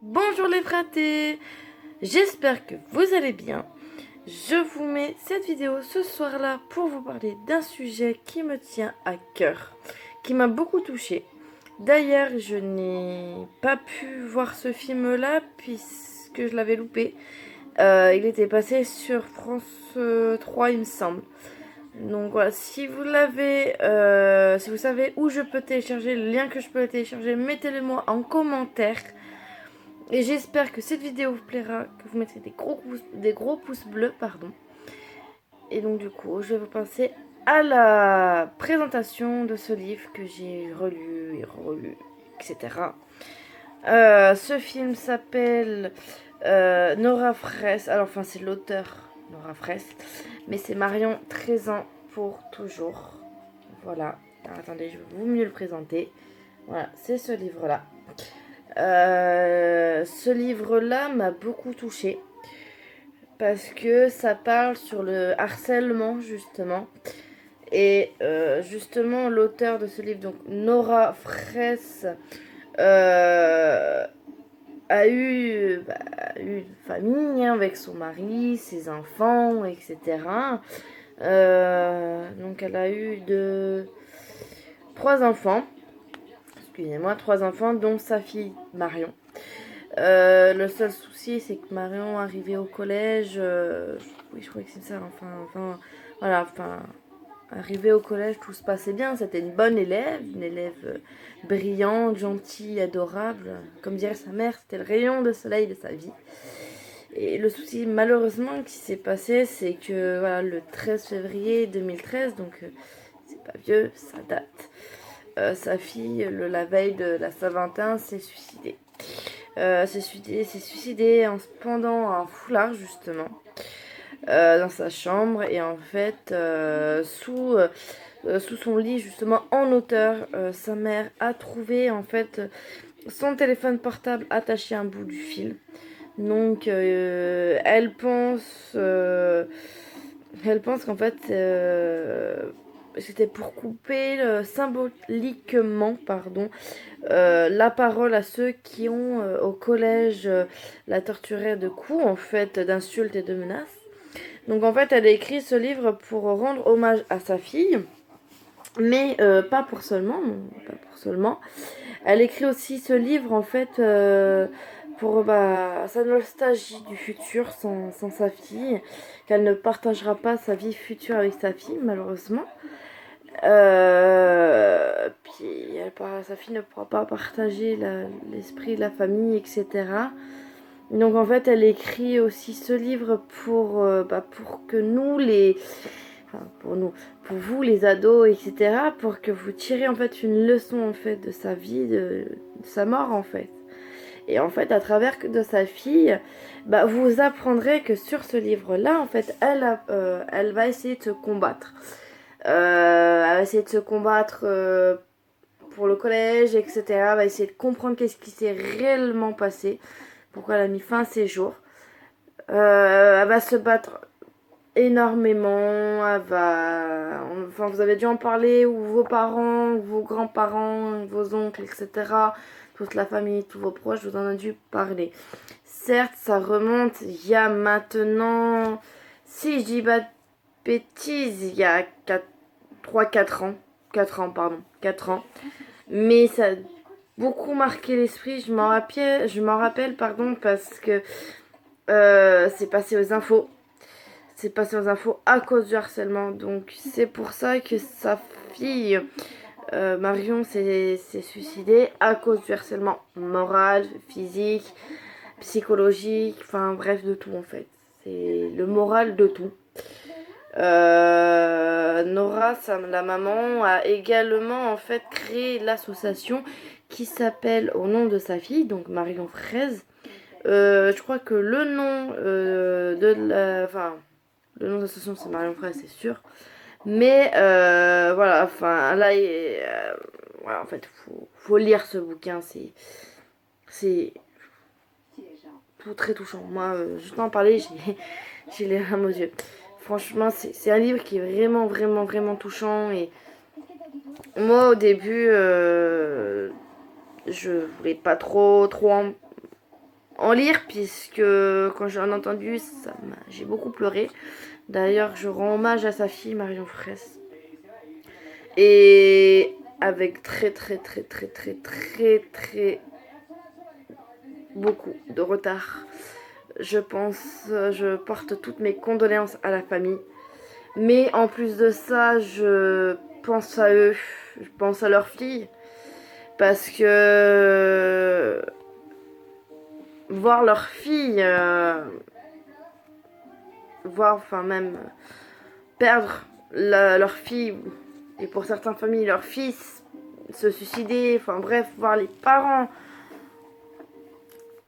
Bonjour les fratés, j'espère que vous allez bien. Je vous mets cette vidéo ce soir-là pour vous parler d'un sujet qui me tient à cœur, qui m'a beaucoup touchée. D'ailleurs, je n'ai pas pu voir ce film-là puisque je l'avais loupé. Il était passé sur France 3, il me semble. Donc voilà, si vous l'avez, si vous savez où je peux télécharger, le lien que je peux le télécharger, mettez-le moi en commentaire. Et j'espère que cette vidéo vous plaira, que vous mettrez des gros pouces bleus, pardon. Et donc du coup, je vais vous passer à la présentation de ce livre que j'ai relu et relu, etc. Ce film s'appelle Nora Fraisse. Alors enfin c'est l'auteur Nora Fraisse, mais c'est Marion 13 ans pour toujours. Voilà. Alors, attendez, je vais vous mieux le présenter. Voilà, c'est ce livre-là. Ce livre-là m'a beaucoup touchée parce que ça parle sur le harcèlement justement. Et justement, l'auteur de ce livre, donc Nora Fraisse, a eu une famille hein, avec son mari, ses enfants, etc. Donc elle a eu trois enfants, excusez-moi, trois enfants, dont sa fille Marion. Le seul souci, c'est que Marion arrivait au collège. Oui, je crois que c'est ça. Voilà. Arrivée au collège, tout se passait bien. C'était une élève brillante, gentille, adorable. Comme dirait sa mère, c'était le rayon de soleil de sa vie. Et le souci, malheureusement, qui s'est passé, c'est que voilà, le 13 février 2013, donc c'est pas vieux, ça date. Sa fille, la veille de la Saint-Valentin, s'est suicidée. S'est suicidé en se pendant un foulard justement dans sa chambre et en fait sous son lit justement en hauteur sa mère a trouvé en fait son téléphone portable attaché à un bout du fil. Donc elle pense qu'en fait c'était pour couper symboliquement pardon la parole à ceux qui ont au collège la torturée de coups en fait, d'insultes et de menaces. Donc en fait elle a écrit ce livre pour rendre hommage à sa fille, mais pas pour seulement, non, pas pour seulement. Elle écrit aussi ce livre en fait pour sa nostalgie du futur sans sa fille, qu'elle ne partagera pas sa vie future avec sa fille malheureusement. Puis sa fille ne pourra pas partager l'esprit de la famille, etc. Donc en fait, elle écrit aussi ce livre pour que nous, pour vous les ados, etc. Pour que vous tirez en fait une leçon en fait de sa vie, de sa mort en fait. Et en fait, à travers de sa fille, vous apprendrez que sur ce livre-là, en fait, elle va essayer de se combattre. Elle va essayer de se combattre pour le collège, etc. Elle va essayer de comprendre qu'est-ce qui s'est réellement passé, pourquoi elle a mis fin à ses jours. Elle va se battre énormément. Enfin, vous avez dû en parler, ou vos parents, ou vos grands-parents, vos oncles, etc. Toute la famille, tous vos proches, vous en avez dû parler. Certes, ça remonte il y a maintenant, si je dis pas de bêtises, il y a 3-4 ans. 4 ans, pardon. 4 ans. Mais ça a beaucoup marqué l'esprit. Je m'en rappelle, pardon, parce que c'est passé aux infos. C'est passé aux infos à cause du harcèlement. Donc c'est pour ça que sa fille, Marion, s'est suicidée à cause du harcèlement moral, physique, psychologique, enfin bref, de tout en fait. C'est le moral de tout. Nora, la maman, a également en fait créé l'association qui s'appelle au nom de sa fille, donc Marion Fraise. Je crois que le nom le nom de l'association c'est Marion Fraise, c'est sûr. Mais voilà, enfin là, voilà, en fait, faut lire ce bouquin, c'est tout très touchant. Moi, juste en parler, j'ai les larmes aux yeux. Franchement, c'est un livre qui est vraiment, vraiment, vraiment touchant. Et moi, au début, je voulais pas trop en lire, puisque quand j'en ai entendu, j'ai beaucoup pleuré. D'ailleurs, je rends hommage à sa fille, Marion Fraisse. Et avec très beaucoup de retard. Je porte toutes mes condoléances à la famille. Mais en plus de ça, je pense à eux, je pense à leur fille. Parce que voir leur fille, voir, enfin même perdre leur fille, et pour certaines familles, leur fils, se suicider, enfin bref, voir les parents,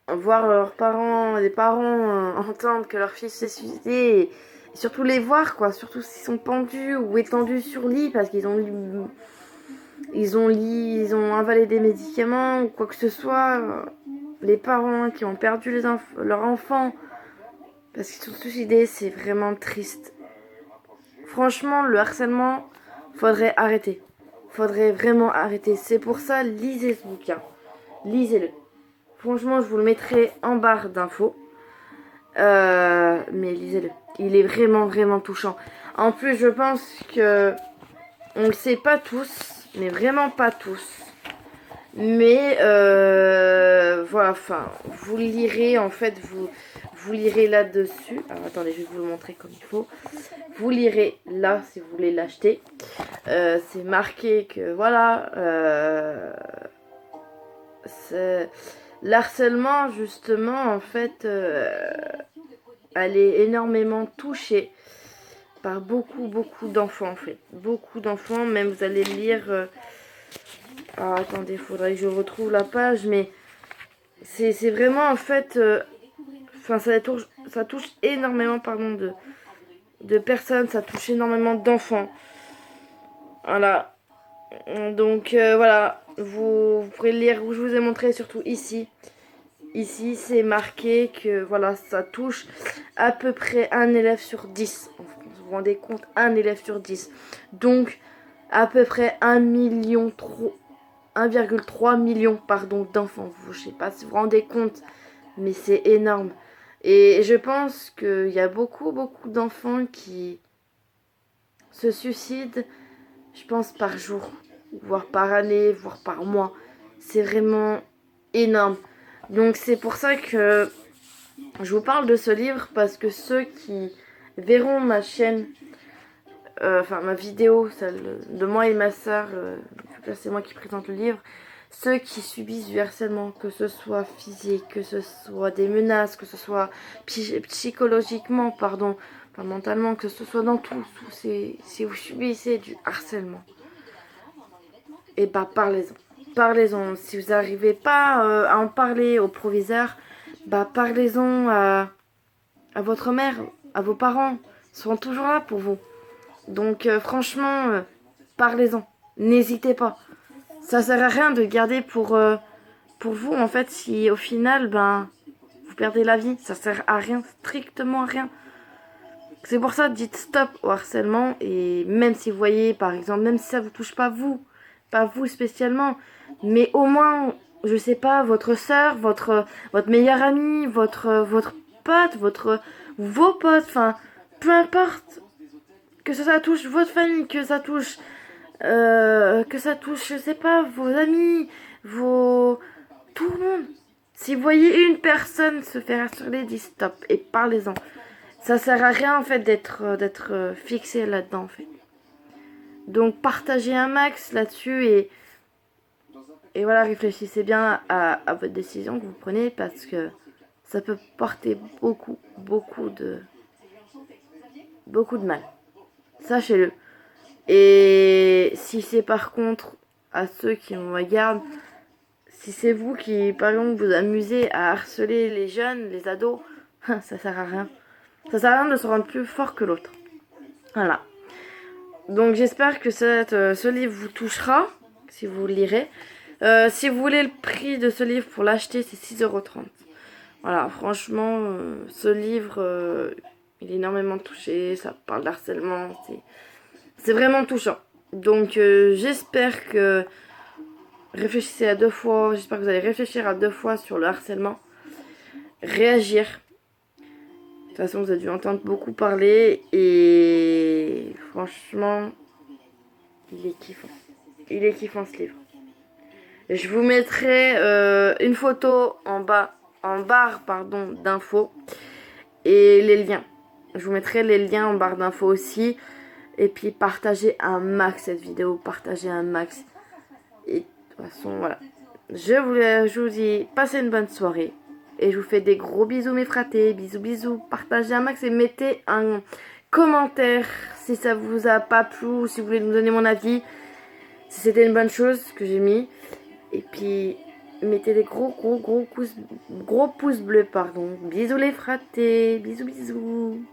voir leurs parents, les parents entendre que leur fils s'est suicidé, et surtout les voir, quoi, surtout s'ils sont pendus ou étendus sur lit parce qu'ils ont ils ont avalé des médicaments ou quoi que ce soit. Les parents qui ont perdu leurs enfants parce qu'ils sont suicidés, c'est vraiment triste. Franchement, le harcèlement, faudrait arrêter. Faudrait vraiment arrêter. C'est pour ça, lisez ce bouquin. Lisez-le. Franchement, je vous le mettrai en barre d'infos. Mais lisez-le. Il est vraiment touchant. En plus, je pense que on le sait pas tous, mais vraiment pas tous. Mais voilà, enfin, vous le lirez, en fait, vous lirez là-dessus. Alors attendez, je vais vous le montrer comme il faut. Vous lirez là si vous voulez l'acheter. C'est marqué que voilà, l'harcèlement justement en fait, elle est énormément touchée par beaucoup d'enfants en fait. Beaucoup d'enfants, même vous allez lire... alors attendez, il faudrait que je retrouve la page, mais c'est vraiment en fait... enfin, ça touche énormément pardon, de personnes, ça touche énormément d'enfants. Voilà. Donc voilà, vous pourrez le lire où je vous ai montré, surtout ici. Ici, c'est marqué que voilà, ça touche à peu près un élève sur 10. Vous vous rendez compte, un élève sur 10. Donc, à peu près 1,3 million pardon, d'enfants. Je sais pas si vous vous rendez compte, mais c'est énorme. Et je pense qu'il y a beaucoup d'enfants qui se suicident, je pense, par jour, voire par année, voire par mois. C'est vraiment énorme. Donc c'est pour ça que je vous parle de ce livre, parce que ceux qui verront ma chaîne, enfin ma vidéo, celle de moi et ma soeur, c'est moi qui présente le livre, ceux qui subissent du harcèlement, que ce soit physique, que ce soit des menaces, que ce soit psychologiquement, pardon, enfin mentalement, que ce soit dans tout, si vous subissez du harcèlement, et bah parlez-en. Parlez-en. Si vous n'arrivez pas à en parler au proviseur, bah parlez-en à votre mère, à vos parents. Ils seront toujours là pour vous. Donc franchement, parlez-en. N'hésitez pas. Ça sert à rien de garder pour vous, en fait, si au final, ben, vous perdez la vie. Ça sert à rien, strictement à rien. C'est pour ça, dites stop au harcèlement. Et même si vous voyez, par exemple, même si ça vous touche pas vous spécialement, mais au moins, je sais pas, votre soeur, votre meilleure amie, votre pote, vos potes, enfin, peu importe, que ça touche votre famille, que ça touche, je sais pas, vos amis, tout le monde. Si vous voyez une personne se faire harceler, dites stop et parlez-en. Ça sert à rien en fait d'être fixé là-dedans en fait. Donc partagez un max là-dessus et voilà, réfléchissez bien à votre décision que vous prenez, parce que ça peut porter beaucoup de mal. Sachez-le. Et si c'est par contre, à ceux qui me regardent, si c'est vous qui, par exemple, vous amusez à harceler les jeunes, les ados, ça sert à rien. Ça sert à rien de se rendre plus fort que l'autre. Voilà. Donc j'espère que ce livre vous touchera, si vous le lirez. Si vous voulez le prix de ce livre pour l'acheter, c'est 6,30 €. Voilà, franchement, ce livre, il est énormément touché, ça parle d'harcèlement, c'est vraiment touchant. Donc j'espère que j'espère que vous allez réfléchir à 2 fois sur le harcèlement. réagir. De toute façon, vous avez dû entendre beaucoup parler et franchement, il est kiffant. Il est kiffant ce livre. Je vous mettrai une photo en barre pardon, d'infos et les liens. Je vous mettrai les liens en barre d'infos aussi. Et puis partagez un max cette vidéo, partagez un max. Et de toute façon, voilà. Je vous dis, passez une bonne soirée. Et je vous fais des gros bisous mes fratés. Bisous, bisous. Partagez un max et mettez un commentaire si ça vous a pas plu ou si vous voulez nous donner mon avis. Si c'était une bonne chose que j'ai mis. Et puis, mettez des gros pouces bleus, pardon. Bisous les fratés. Bisous, bisous.